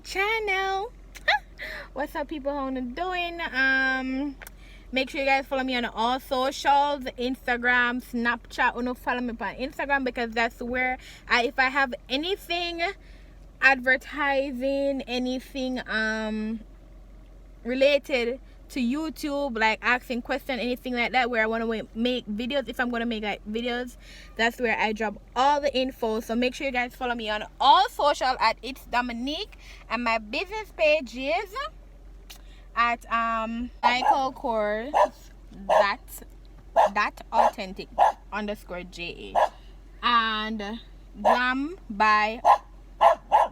channel. What's up, people? How you doing? Make sure you guys follow me on all socials, Instagram, Snapchat. Don't follow me on Instagram because that's where if I have anything advertising, anything related to YouTube, like asking questions, anything like that, where I want to make videos, if I'm going to make like videos, that's where I drop all the info. So make sure you guys follow me on all social at It's Dominique, and my business page is at Michael Kors that authentic _JA, and glam _by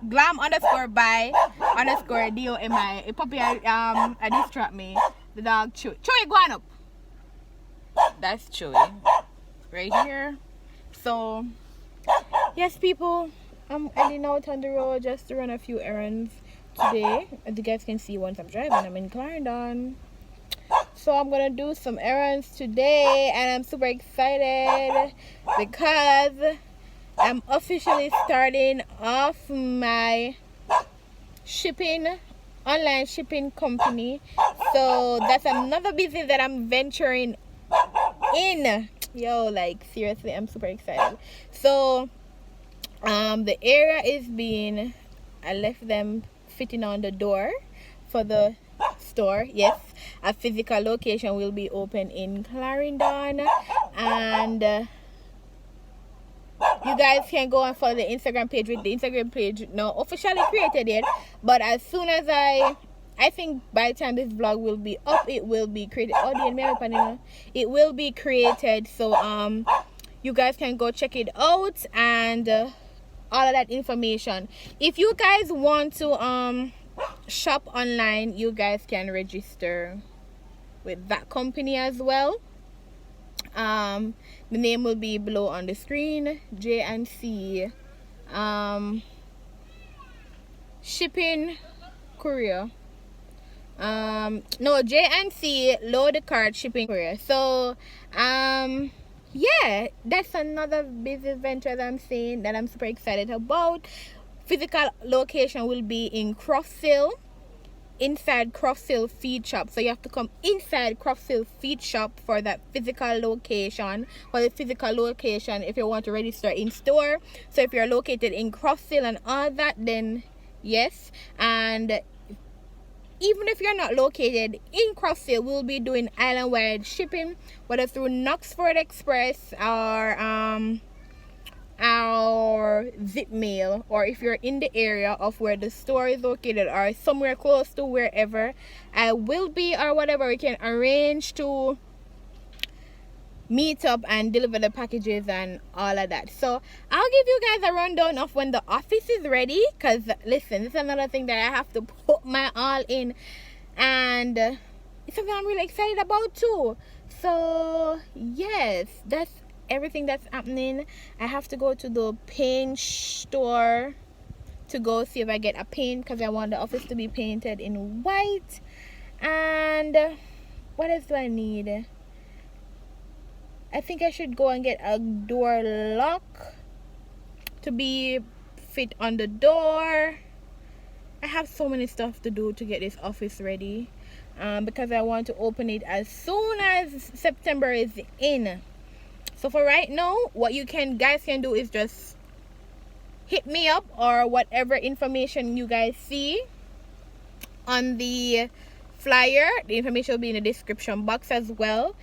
DOMI. A puppy I distract me. The dog Chewy. Chewy, go on up. That's Chewy. Right here. So yes, people, I'm heading out on the road just to run a few errands today. As you guys can see, once I'm driving, I'm in Clarendon. So I'm gonna do some errands today, and I'm super excited because I'm officially starting off my online shipping company. So that's another business that I'm venturing in. Yo, like seriously, I'm super excited. So the area is being, I left them fitting on the door for the store. Yes, a physical location will be open in Clarendon, and you guys can go and follow the Instagram page. With the Instagram page not officially created yet, but as soon as I think by the time this vlog will be up, it will be created. It will be created. So you guys can go check it out, and all of that information. If you guys want to shop online, you guys can register with that company as well. The name will be below on the screen. J&C shipping courier. No, J&C load cart shipping courier. So yeah, that's another business venture that I'm saying that I'm super excited about. Physical location will be in Crosshill, inside Crosshill Feed Shop. So you have to come inside Crosshill Feed Shop for that physical location. For the physical location, if you want to register in store. So if you're located in Crosshill and all that, then yes. And even if you're not located in Crosshill, we'll be doing island-wide shipping, whether through Knoxford Express or zip mail, or if you're in the area of where the store is located or somewhere close to wherever I will be or whatever, we can arrange to meet up and deliver the packages and all of that. So I'll give you guys a rundown of when the office is ready, because listen, this is another thing that I have to put my all in, and it's something I'm really excited about too. So yes, that's everything that's happening. I have to go to the paint store to go see if I get a paint, because I want the office to be painted in white. And what else do I need? I think I should go and get a door lock to be fit on the door. I have so many stuff to do to get this office ready, because I want to open it as soon as September is in. So for right now, what you guys can do is just hit me up, or whatever information you guys see on the flyer. The information will be in the description box as well,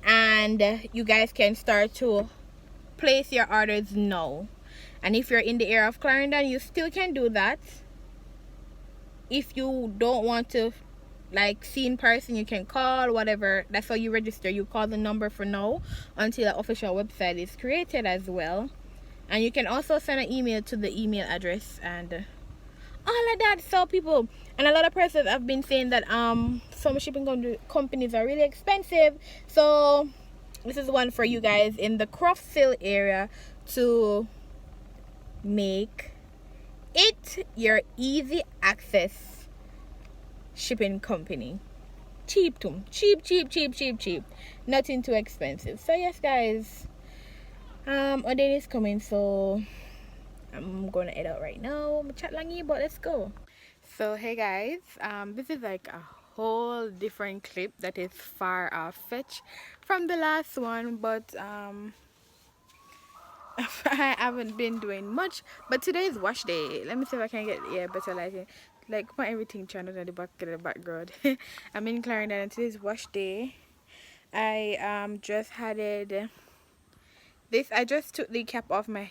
and you guys can start to place your orders now. And if you're in the area of Clarendon, you still can do that. If you don't want to like see in person, you can call, whatever. That's how you register. You call the number for now until the official website is created as well. And you can also send an email to the email address and all of that. So people, and a lot of persons have been saying that some shipping companies are really expensive. So this is one for you guys in the Crosshill area to make it your easy access shipping company. Cheap, nothing too expensive. So yes guys, Odin is coming, so I'm gonna head out right now. I'm chat langy, but let's go. So hey guys, this is like a whole different clip that is far fetched from the last one, but I haven't been doing much. But today is wash day. Let me see if I can get better lighting. Like put everything channeled at the back of the background. I'm in Clarendon and today's wash day. I just had it. I just took the cap off my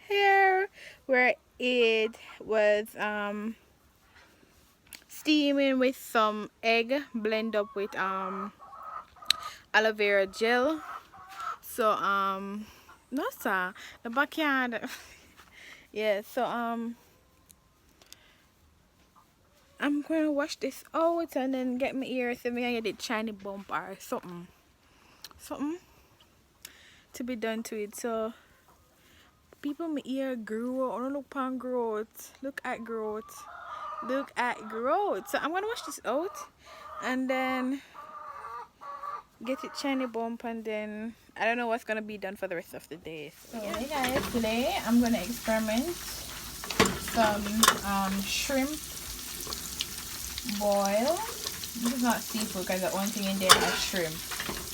hair where it was steaming with some egg blend up with aloe vera gel. So no sir, the backyard. Yeah, so I'm gonna wash this out and then get my ears so me get a shiny bump or something to be done to it. So people, my ear grew. I don't look upon growth. Look at growth. Look at growth. So I'm gonna wash this out and then get it shiny bump, and then I don't know what's gonna be done for the rest of the day. So yeah. Hey guys, today I'm gonna experiment some shrimp boil. This is not seafood because the only thing in there is shrimp.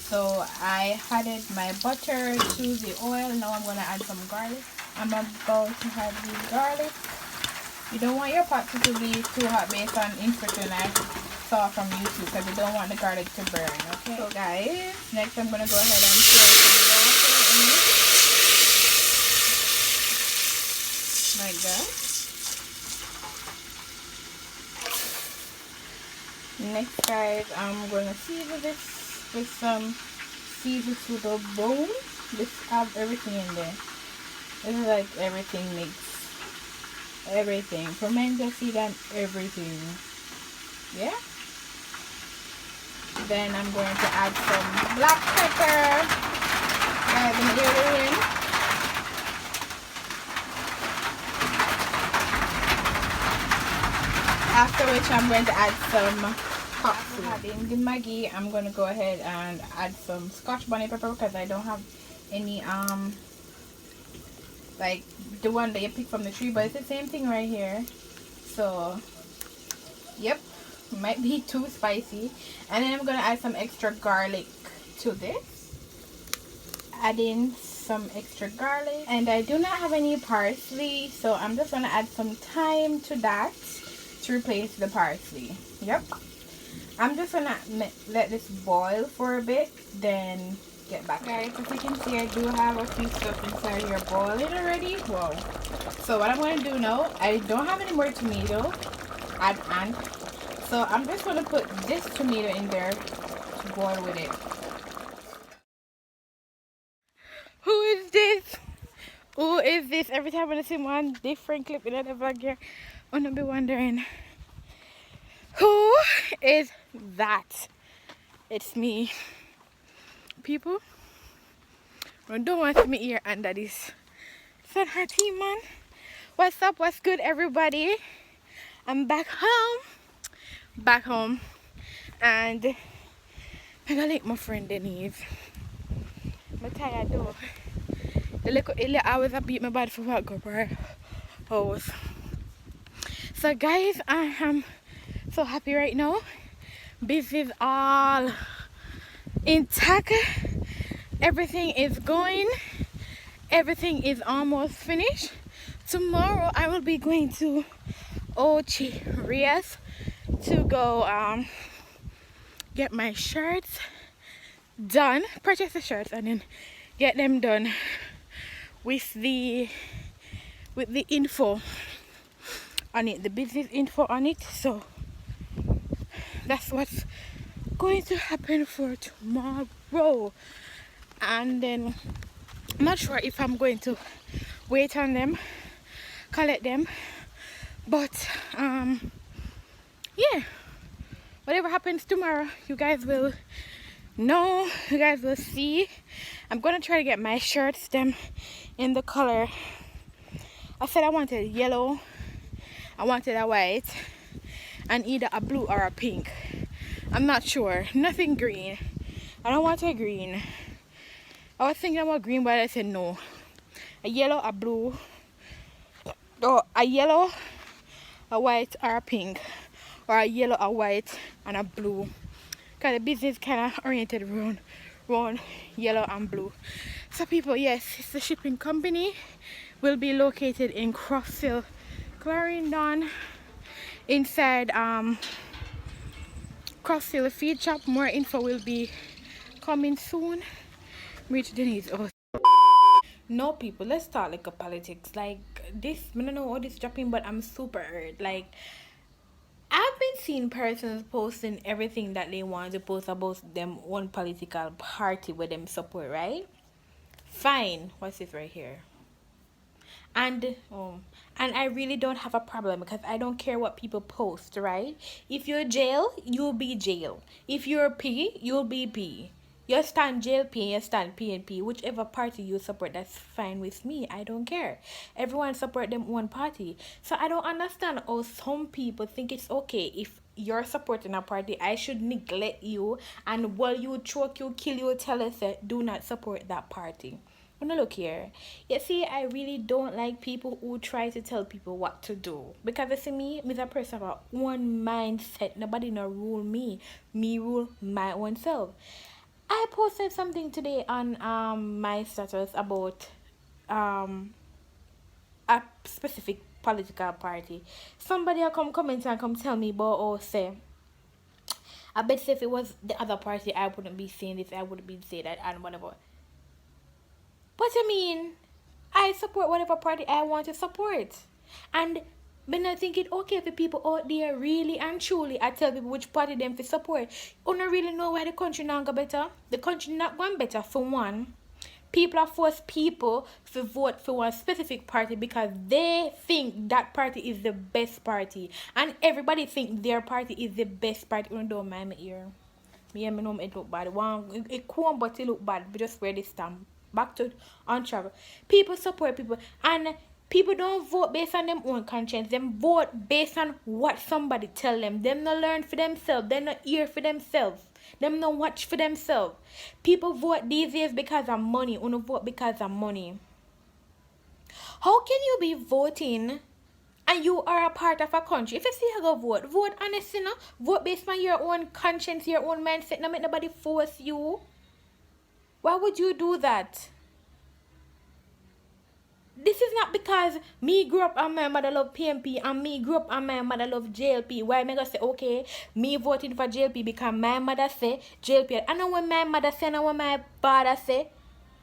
So I added my butter to the oil. Now I'm gonna add some garlic. I'm about to add the garlic. You don't want your pot to be too hot based on instruction I saw from YouTube, because you don't want the garlic to burn. Okay. So guys, next I'm gonna go ahead and throw some water in it. Like that. Next guys, I'm gonna season this with some season to the bone. Just have everything in there. This is like everything mixed. Everything. Pimento seed and everything. Yeah. Then I'm going to add some black pepper. Guys, I'm hearing. After which I'm going to add some hot soup. Adding the Maggi, I'm going to go ahead and add some Scotch bonnet pepper because I don't have any like the one that you pick from the tree, but it's the same thing right here. So yep, might be too spicy. And then I'm gonna add some extra garlic to this. Add in some extra garlic, and I do not have any parsley, so I'm just gonna add some thyme to that to replace the parsley. Yep, I'm just gonna let this boil for a bit, then get back. Guys, as you can see, I do have a few stuff inside here boiling already. Wow. So what I'm going to do now, I don't have any more tomato and so I'm just going to put this tomato in there to boil with it. Who is this? Who is this? Every time I see one different clip in the vlog here, I'm going to be wondering, who is that? It's me. People, I don't want me here under this sun hot team, man. What's up? What's good, everybody? I'm back home, and I gotta link my friend Denise. I'm tired though. The little hours I beat my body for work up her house. So guys, I am so happy right now. This is all intact. Everything is going. Everything is almost finished. Tomorrow I will be going to Rias to go get my shirts done, purchase the shirts, and then get them done with the info on it, the business info on it. So that's what's going to happen for tomorrow. And then I'm not sure if I'm going to wait on them, collect them, but yeah, whatever happens tomorrow, you guys will know, you guys will see. I'm gonna try to get my shirts them in the color. I said I wanted yellow, I wanted a white, and either a blue or a pink. I'm not sure. Nothing green. I don't want a green. I was thinking about green, but I said no. A yellow, a blue, or a yellow, a white or a pink, or a yellow, a white, and a blue. Because the business kind of oriented around yellow and blue. So people, yes, it's the shipping company. Will be located in Crossville, Clarendon, inside Crossville Feed Shop. More info will be coming soon. Reach Denise. Oh. No people, let's start like a politics. Like this, I don't know what is dropping, but I'm super hurt. Like I've been seeing persons posting everything that they want to post about them one political party with them support, right? Fine. What's this right here? And I really don't have a problem because I don't care what people post, right? If you're jail, you'll be jail. If you're P, you'll be P. You stand JLP, you stand PNP, whichever party you support, that's fine with me. I don't care. Everyone support them one party. So I don't understand how some people think it's okay if you're supporting a party, I should neglect you, and while you choke you, kill you, tell us that do not support that party. Wanna look here. You see, I really don't like people who try to tell people what to do. Because you see me, I'm a person of one mindset. Nobody no rule me. Me rule my own self. I posted something today on my status about a specific political party. Somebody will come comment and come tell me about or say I bet if it was the other party I wouldn't be saying this, I wouldn't be saying that and whatever. But I mean, I support whatever party I want to support. And when I think it okay for people out there really and truly, I tell people which party them to support. You don't really know why the country not go better. The country not going better for one. People are forced people to vote for one specific party because they think that party is the best party. And everybody think their party is the best party. You don't mind me here. Me and me know it look bad. It come but it look bad. We just wear this stamp. Back to on travel. People support people, and people don't vote based on their own conscience. Them vote based on what somebody tell them. Them not learn for themselves. Them not hear for themselves. Them not watch for themselves. People vote these days because of money. Uno vote because of money. How can you be voting and you are a part of a country? If you see you go vote, vote honestly, no? Vote based on your own conscience, your own mindset. No make nobody force you. Why would you do that? This is not because me grew up and my mother love PMP and me grew up and my mother love JLP. Why am I gonna say, okay, me voting for JLP because my mother say JLP. I know when my mother say, I know when my father say.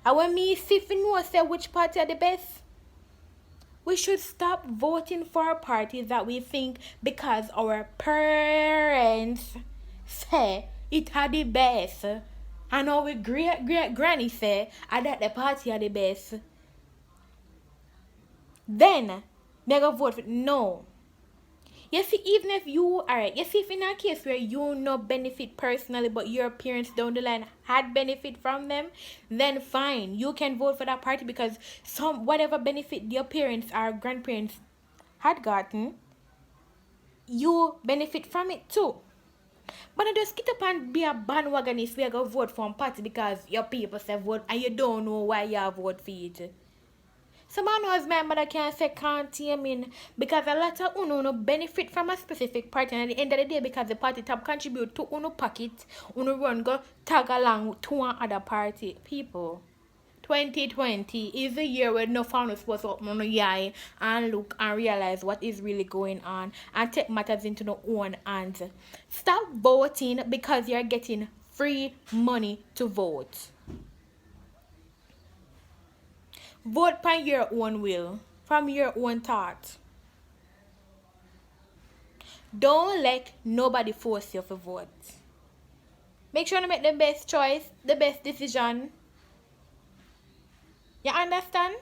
And when me see if you know say which party are the best. We should stop voting for parties that we think because our parents say it are the best. And our great granny say that the party are the best. Then they go vote for no. You see, even if you alright, you see if in a case where you no benefit personally but your parents down the line had benefit from them, then fine. You can vote for that party because some whatever benefit your parents or grandparents had gotten, you benefit from it too. But I just get up and be a bandwagonist where you go vote for a party because your people say vote and you don't know why you vote for it. Some knows my mother can't say can't hear me because a lot of uno benefit from a specific party, and at the end of the day because the party top contribute to uno pocket, uno run go tag along to one other party. People, 2020 is the year where no found is supposed to open your eye and look and realize what is really going on and take matters into their own hands. Stop voting because you're getting free money to vote. Vote by your own will, from your own thought. Don't let nobody force you to vote. Make sure to make the best choice, the best decision. You understand?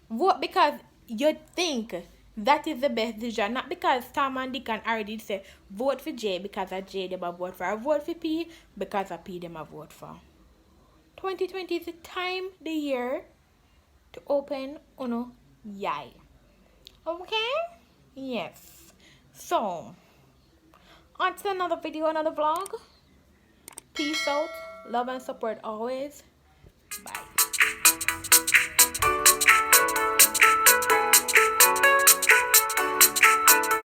Vote because you think that is the best decision. Not because Tom and Dick and Harry did say vote for J because of J them a vote for. Or vote for P because of P them a vote for. 2020 is the time, the year to open uno yai. Okay? Yes. So, on to another video, another vlog. Peace out. Love and support always. Bye.